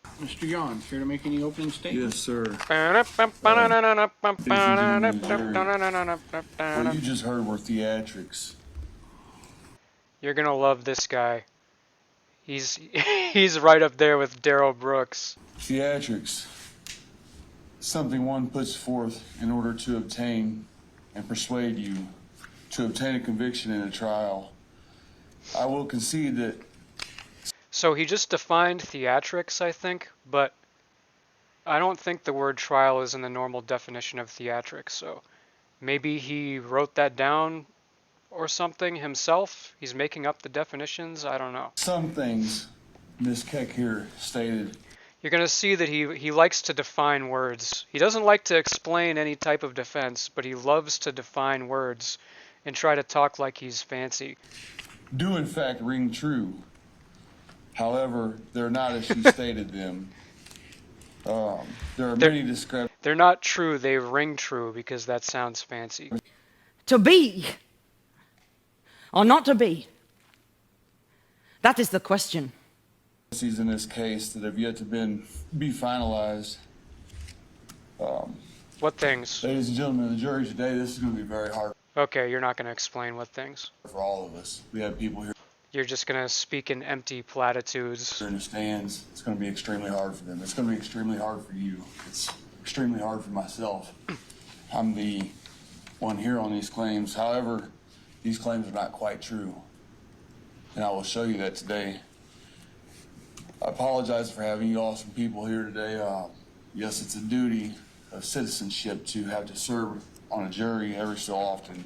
Mr. Yohn, care to make any opening statements? Yes, sir. What you just heard were theatrics. You're gonna love this guy. He's right up there with Darrell Brooks. Theatrics. Something one puts forth in order to obtain and persuade you to obtain a conviction in a trial. I will concede that. So he just defined theatrics, I think, but I don't think the word trial is in the normal definition of theatrics, so maybe he wrote that down or something himself. He's making up the definitions. I don't know. Some things Ms. Keck here stated. You're going to see that he likes to define words. He doesn't like to explain any type of defense, but he loves to define words and try to talk like he's fancy. Do in fact ring true. However, they're not as she stated them. There are many discrepancies. They're not true, they ring true because that sounds fancy. To be or not to be? That is the question. In this case that have yet to be finalized. What things? Ladies and gentlemen of the jury, today this is going to be very hard. Okay, you're not going to explain what things. For all of us. We have people here. You're just going to speak in empty platitudes. In the stands. It's going to be extremely hard for them. It's going to be extremely hard for you. It's extremely hard for myself. I'm the one here on these claims. However, these claims are not quite true. And I will show you that today. I apologize for having you awesome people here today. Yes, it's a duty of citizenship to have to serve on a jury every so often.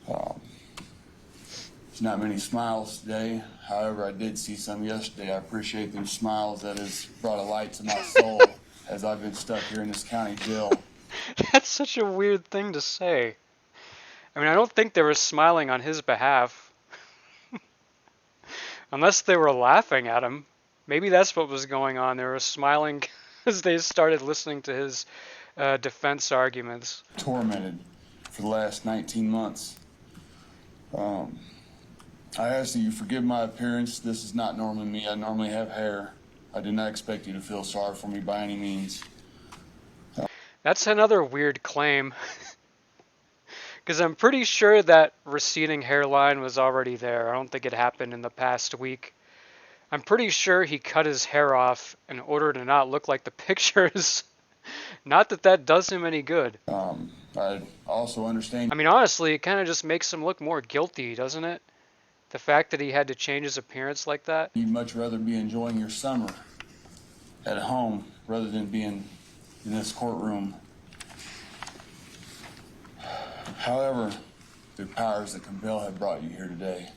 There's not many smiles today. However, I did see some yesterday. I appreciate those smiles. That has brought a light to my soul as I've been stuck here in this county jail. That's such a weird thing to say. I mean, I don't think they were smiling on his behalf. Unless they were laughing at him. Maybe that's what was going on. They were smiling as they started listening to his defense arguments. Tormented for the last 19 months. I ask that you forgive my appearance. This is not normally me. I normally have hair. I did not expect you to feel sorry for me by any means. That's another weird claim. Because I'm pretty sure that receding hairline was already there. I don't think it happened in the past week. I'm pretty sure he cut his hair off in order to not look like the pictures. Not that that does him any good. I also understand. I mean, honestly, it kind of just makes him look more guilty, doesn't it? The fact that he had to change his appearance like that. You'd much rather be enjoying your summer at home rather than being in this courtroom. However, the powers that compel have brought you here today.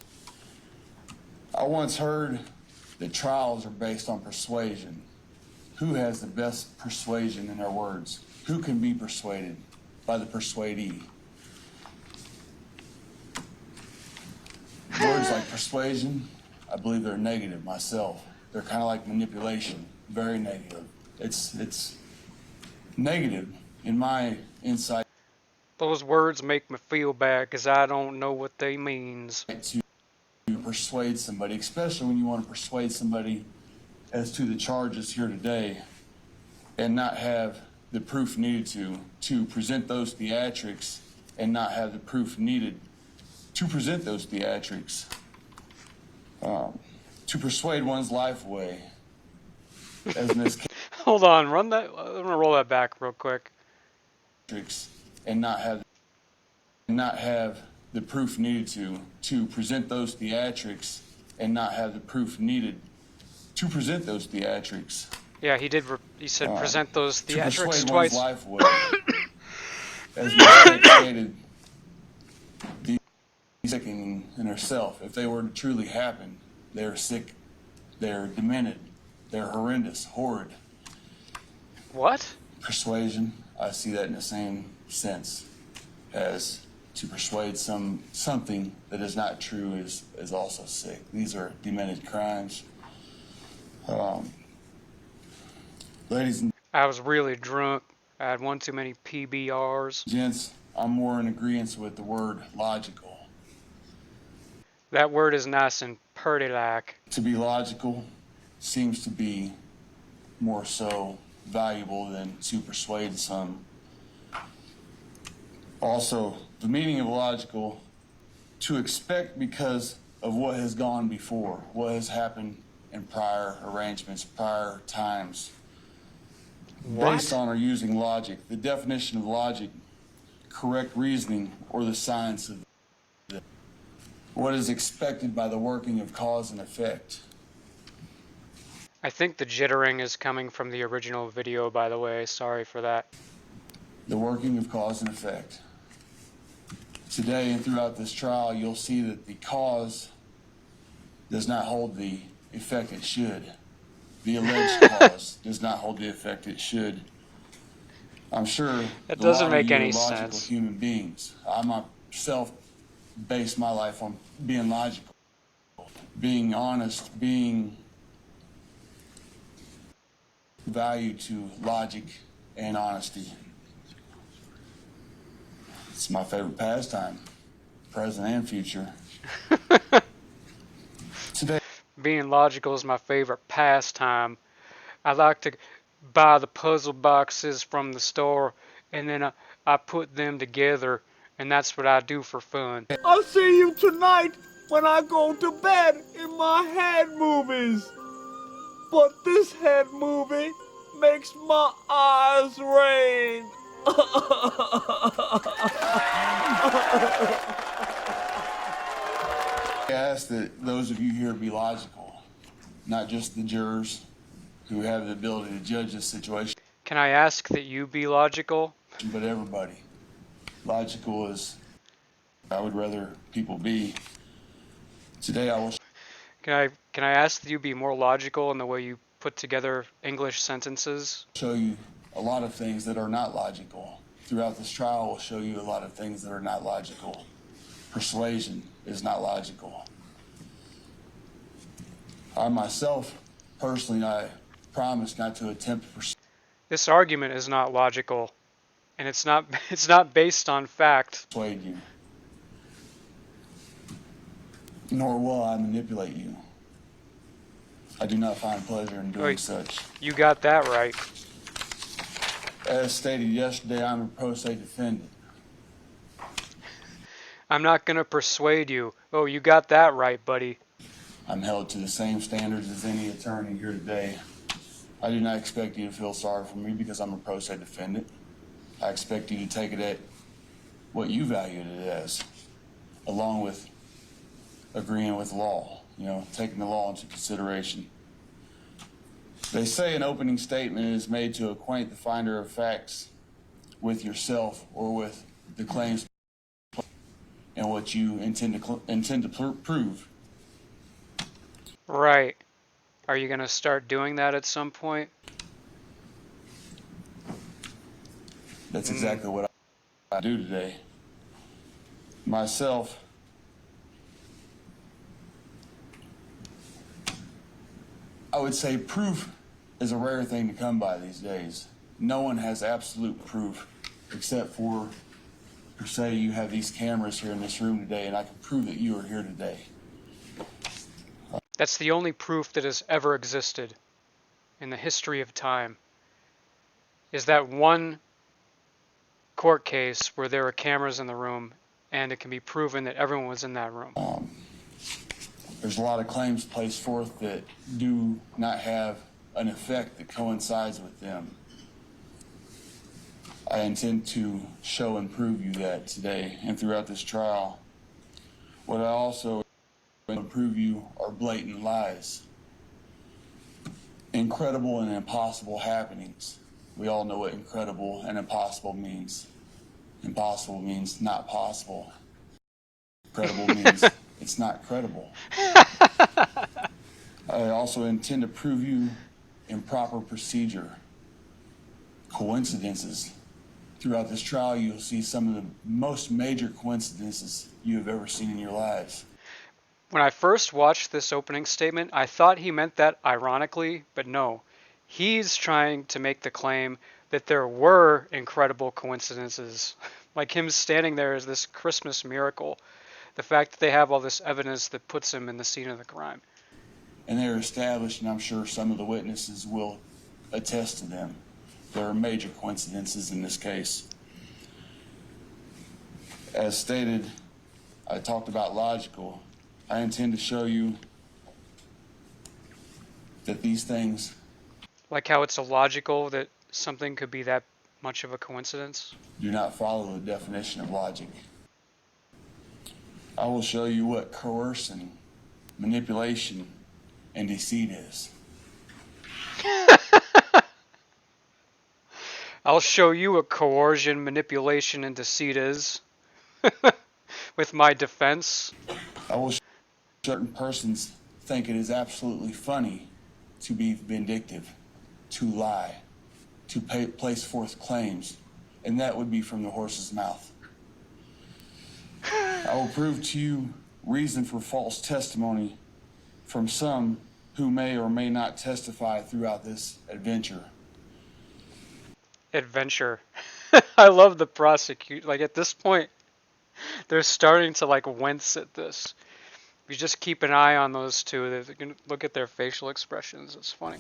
I once heard that trials are based on persuasion. Who has the best persuasion in their words? Who can be persuaded by the persuadee? Words like persuasion, I believe they're negative myself. They're kind of like manipulation, very negative. It's negative in my insight. Those words make me feel bad because I don't know what they means. To persuade somebody, especially when you want to persuade somebody as to the charges here today and not have the proof needed to present those theatrics and not have the proof needed to present those theatrics, to persuade one's life away, as in this case. Hold on, run that. I'm gonna roll that back real quick. And not have the proof needed to present those theatrics and not have the proof needed to present those theatrics. Yeah, he did. He said present those theatrics to persuade twice. One's life away. As Ms. stated, the sick in herself. If they were to truly happen, they're sick, they're demented, they're horrendous, horrid. What? Persuasion, I see that in the same sense as to persuade something that is not true is also sick. These are demented crimes. Ladies and I was really drunk. I had one too many PBRs. gents, I'm more in agreement with the word logical. That word is nice and purty like. To be logical seems to be more so valuable than to persuade some. Also, the meaning of logical, to expect because of what has gone before, what has happened in prior arrangements, prior times. What? Based on or using logic. The definition of logic, correct reasoning, or the science of it. What is expected by the working of cause and effect. I think the jittering is coming from the original video, by the way. Sorry for that. The working of cause and effect. Today and throughout this trial, you'll see that the cause does not hold the effect it should. The alleged cause does not hold the effect it should. I'm sure That a doesn't lot make of you any are logical sense. human beings. I myself base my life on being logical, being honest, being value to logic and honesty. It's my favorite pastime, present and future. Today, Being logical is my favorite pastime. I like to buy the puzzle boxes from the store and then I put them together, and that's what I do for fun. I'll see you tonight when I go to bed in my head movies. But this head movie makes my eyes rain. I ask that those of you here be logical, not just the jurors who have the ability to judge this situation, Can I ask that you be logical? but everybody. Logical is, I would rather people be. Today I will Can I ask that you be more logical in the way you put together English sentences? show you a lot of things that are not logical. Throughout this trial, we'll show you a lot of things that are not logical. Persuasion is not logical. I myself, personally, I promise not to attempt to persuade This argument is not logical, and it's not based on fact. you, nor will I manipulate you. I do not find pleasure in doing Wait. such. You got that right. As stated yesterday, I'm a pro se defendant. I'm not gonna persuade you. Oh, you got that right, buddy. I'm held to the same standards as any attorney here today. I do not expect you to feel sorry for me because I'm a pro se defendant. I expect you to take it at what you valued it as, along with agreeing with law, taking the law into consideration. They say an opening statement is made to acquaint the finder of facts with yourself or with the claims and what you intend to prove. Right. Are you gonna start doing that at some point? That's exactly what I do today. Myself, I would say proof is a rare thing to come by these days. No one has absolute proof except for, per se, you have these cameras here in this room today, and I can prove that you are here today. That's the only proof that has ever existed in the history of time. Is that one court case where there were cameras in the room and it can be proven that everyone was in that room. There's a lot of claims placed forth that do not have an effect that coincides with them. I intend to show and prove you that today and throughout this trial. What I also prove you are blatant lies. Incredible and impossible happenings. We all know what incredible and impossible means. Impossible means not possible. Credible means it's not credible. I also intend to prove you improper procedure. Coincidences. Throughout this trial, you'll see some of the most major coincidences you have ever seen in your lives. When I first watched this opening statement, I thought he meant that ironically, but no. He's trying to make the claim that there were incredible coincidences, like him standing there as this Christmas miracle. The fact that they have all this evidence that puts him in the scene of the crime. and they're established, and I'm sure some of the witnesses will attest to them. There are major coincidences in this case. As stated, I talked about logical. I intend to show you that these things... Like how it's illogical that something could be that much of a coincidence? ...do not follow the definition of logic. I will show you what coercion, manipulation, and deceit is. I'll show you what coercion, manipulation, and deceit is. With my defense. I will show certain persons think it is absolutely funny to be vindictive, to lie, to place forth claims, and that would be from the horse's mouth. I will prove to you reason for false testimony from some who may or may not testify throughout this adventure. Adventure. I love the prosecute. Like at this point, they're starting to like wince at this. If you just keep an eye on those two, they can look at their facial expressions. It's funny.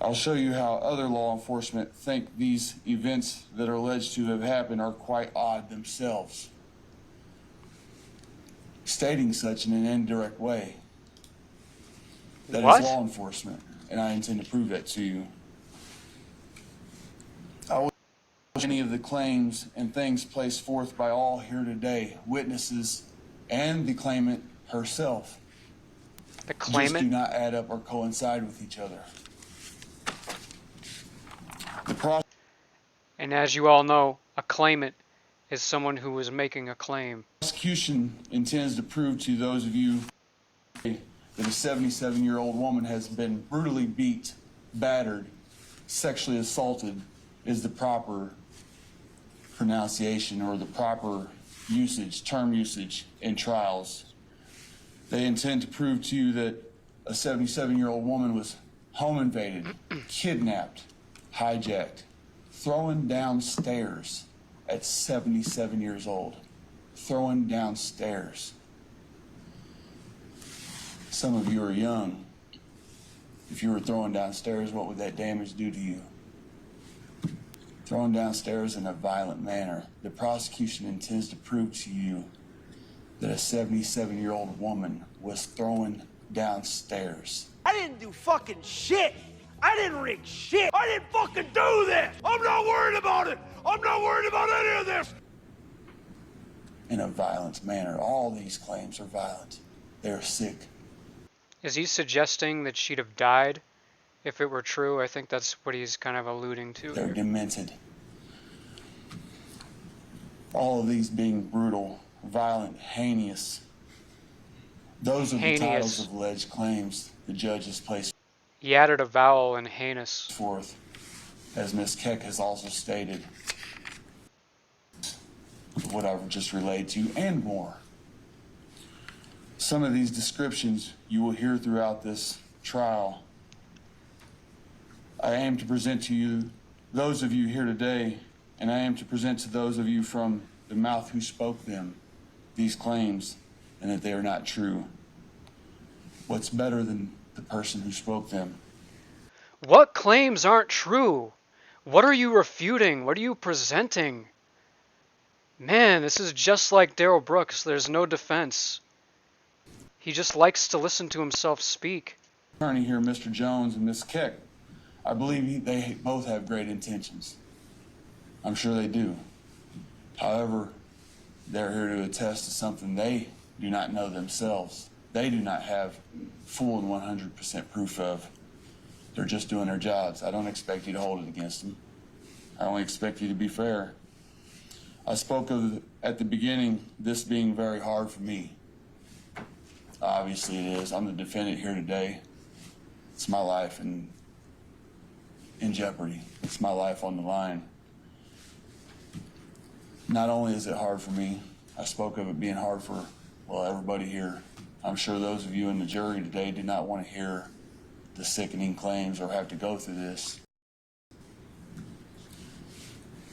I'll show you how other law enforcement think these events that are alleged to have happened are quite odd themselves, stating such in an indirect way. That What? is law enforcement, and I intend to prove that to you. I will show any of the claims and things placed forth by all here today, witnesses and the claimant herself. The Just do claimant? not add up or coincide with each other. The And as you all know, a claimant is someone who is making a claim. prosecution intends to prove to those of you that a 77-year-old woman has been brutally beat, battered, sexually assaulted is the proper pronunciation or the proper usage, term usage in trials. They intend to prove to you that a 77-year-old woman was home invaded, kidnapped, hijacked, thrown downstairs at 77 years old. Thrown downstairs. Some of you are young. If you were thrown downstairs, what would that damage do to you? Thrown downstairs in a violent manner. The prosecution intends to prove to you that a 77-year-old woman was thrown downstairs. I didn't do fucking shit. I didn't rig shit. I didn't fucking do this. I'm not worried about it. I'm not worried about any of this. In a violent manner. All these claims are violent. They're sick. Is he suggesting that she'd have died if it were true? I think that's what he's kind of alluding to They're here. demented. All of these being brutal, violent, heinous. Those are the Heinous. titles of alleged claims the judge has placed He added a vowel in heinous. forth, as Ms. Keck has also stated, what I've just relayed to you, and more. Some of these descriptions you will hear throughout this trial. I aim to present to you, those of you here today, and I aim to present to those of you from the mouth who spoke them, these claims, and that they are not true. What's better than the person who spoke them? What claims aren't true? What are you refuting? What are you presenting? Man, this is just like Darrell Brooks. There's no defense. He just likes to listen to himself speak. Attorney here, Mr. Jones and Ms. Keck, I believe they both have great intentions. I'm sure they do. However, they're here to attest to something they do not know themselves. They do not have full and 100% proof of. They're just doing their jobs. I don't expect you to hold it against them. I only expect you to be fair. I spoke of, at the beginning, this being very hard for me. Obviously it is. I'm the defendant here today. It's my life in jeopardy. It's my life on the line. Not only is it hard for me, I spoke of it being hard for, well, everybody here. I'm sure those of you in the jury today do not want to hear the sickening claims or have to go through this.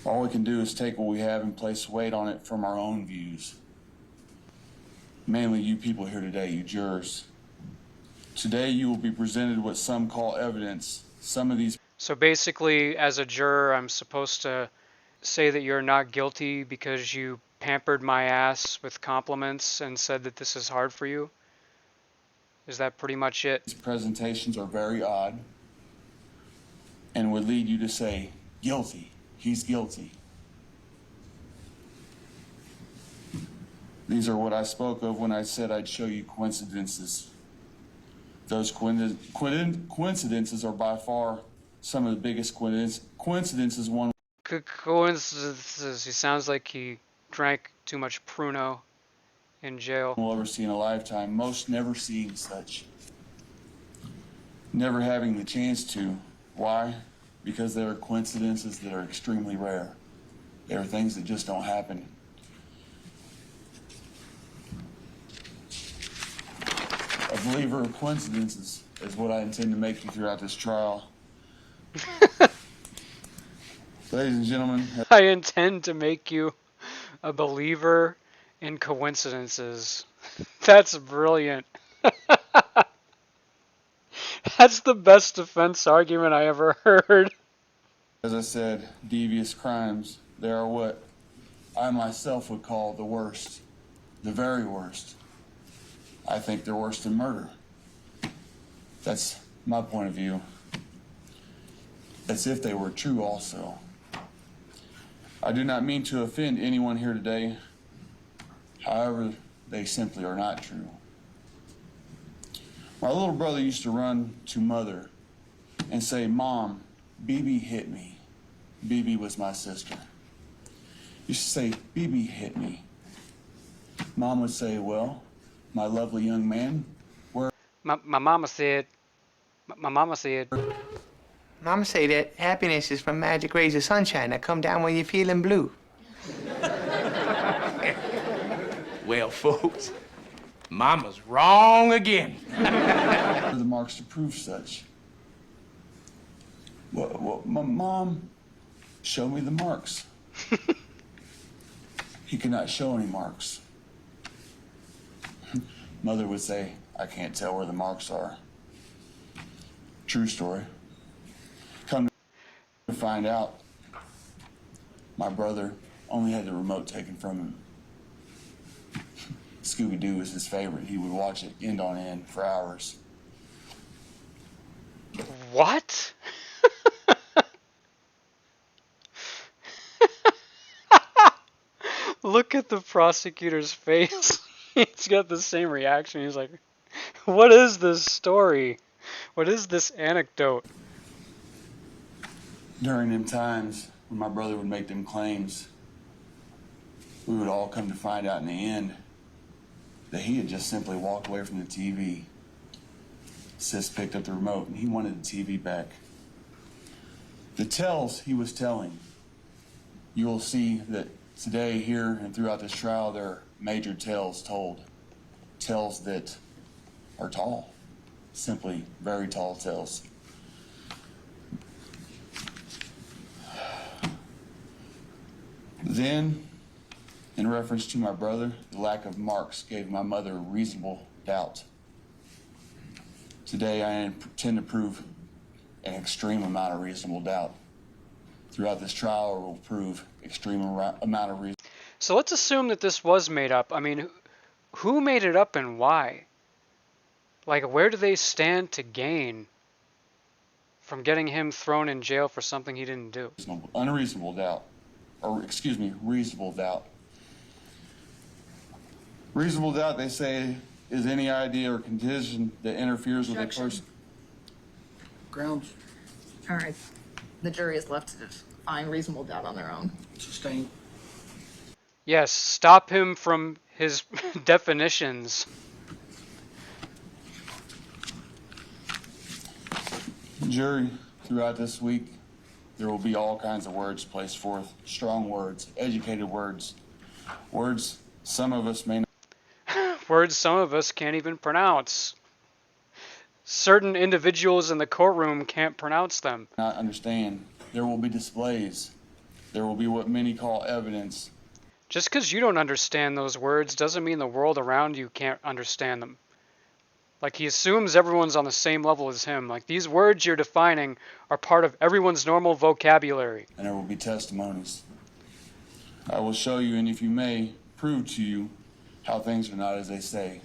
All we can do is take what we have and place weight on it from our own views. Mainly you people here today, you jurors. Today you will be presented what some call evidence. Some of these. So basically, as a juror, I'm supposed to say that you're not guilty because you pampered my ass with compliments and said that this is hard for you? Is that pretty much it? These presentations are very odd and would lead you to say, guilty, he's guilty. These are what I spoke of when I said I'd show you coincidences. Those coincidences are by far some of the biggest coincidences one Coincidences. He sounds like he drank too much Pruno in jail. will ever see in a lifetime, most never seeing such. Never having the chance to. Why? Because there are coincidences that are extremely rare. There are things that just don't happen. A believer of coincidences is what I intend to make you throughout this trial. Ladies and gentlemen, I intend to make you a believer in coincidences. That's brilliant. That's the best defense argument I ever heard. as I said, devious crimes, they are what I myself would call the worst, the very worst. I think they're worse than murder. That's my point of view. As if they were true also. I do not mean to offend anyone here today. However, they simply are not true. My little brother used to run to mother and say, "Mom, BB hit me." BB was my sister. He used to say, "BB hit me." Mom would say, "Well, my lovely young man, where..." My mama said, Mama said say that happiness is from magic rays of sunshine that come down when you're feeling blue. Well, folks, Mama's wrong again. are the marks to prove such? Well, Mom, show me the marks. He could not show any marks. Mother would say, "I can't tell where the marks are." True story. Come to find out, my brother only had the remote taken from him. Scooby-Doo was his favorite. He would watch it end on end for hours. what? Look at the prosecutor's face. He's got the same reaction. He's like, what is this story? What is this anecdote? During them times when my brother would make them claims, we would all come to find out in the end that he had just simply walked away from the TV. Sis picked up the remote and he wanted the TV back. The tales he was telling, you will see that today, here, and throughout this trial, there are major tales told. Tales that are tall. Simply very tall tales. Then, in reference to my brother, the lack of marks gave my mother reasonable doubt. Today, I intend to prove an extreme amount of reasonable doubt. Throughout this trial, I will prove extreme amount of reason. So let's assume that this was made up. I mean, who made it up and why? Like, where do they stand to gain from getting him thrown in jail for something he didn't do? Unreasonable doubt. Or, excuse me, reasonable doubt. Reasonable doubt, they say, is any idea or condition that interferes with a person. Grounds All right. The jury is left to find reasonable doubt on their own. sustained. Yes, stop him from his definitions. Jury, throughout this week, there will be all kinds of words placed forth. Strong words, educated words. Words some of us may Words some of us can't even pronounce. Certain individuals in the courtroom can't pronounce them. not understand. There will be displays. There will be what many call evidence. Just because you don't understand those words doesn't mean the world around you can't understand them. Like, he assumes everyone's on the same level as him. Like, these words you're defining are part of everyone's normal vocabulary. And there will be testimonies. I will show you, and if you may, prove to you how things are not as they say,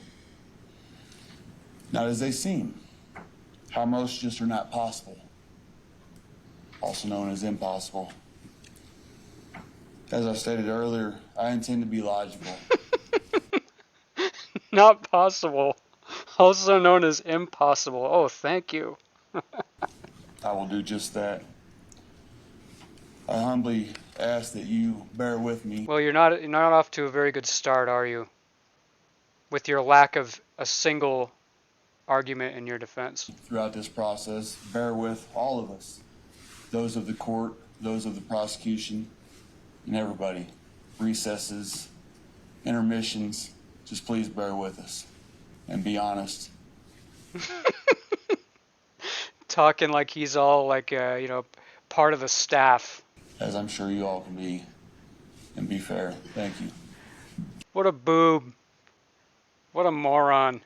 not as they seem, how most just are not possible, also known as impossible. As I stated earlier, I intend to be logical. Not possible. Also known as impossible. Oh, thank you. I will do just that. I humbly ask that you bear with me. Well, you're not off to a very good start, are you? With your lack of a single argument in your defense. Throughout this process, bear with all of us, those of the court, those of the prosecution, and everybody. Recesses, intermissions, just please bear with us and be honest. Talking like he's all like, part of the staff. As I'm sure you all can be, and be fair. Thank you. What a boob. What a moron.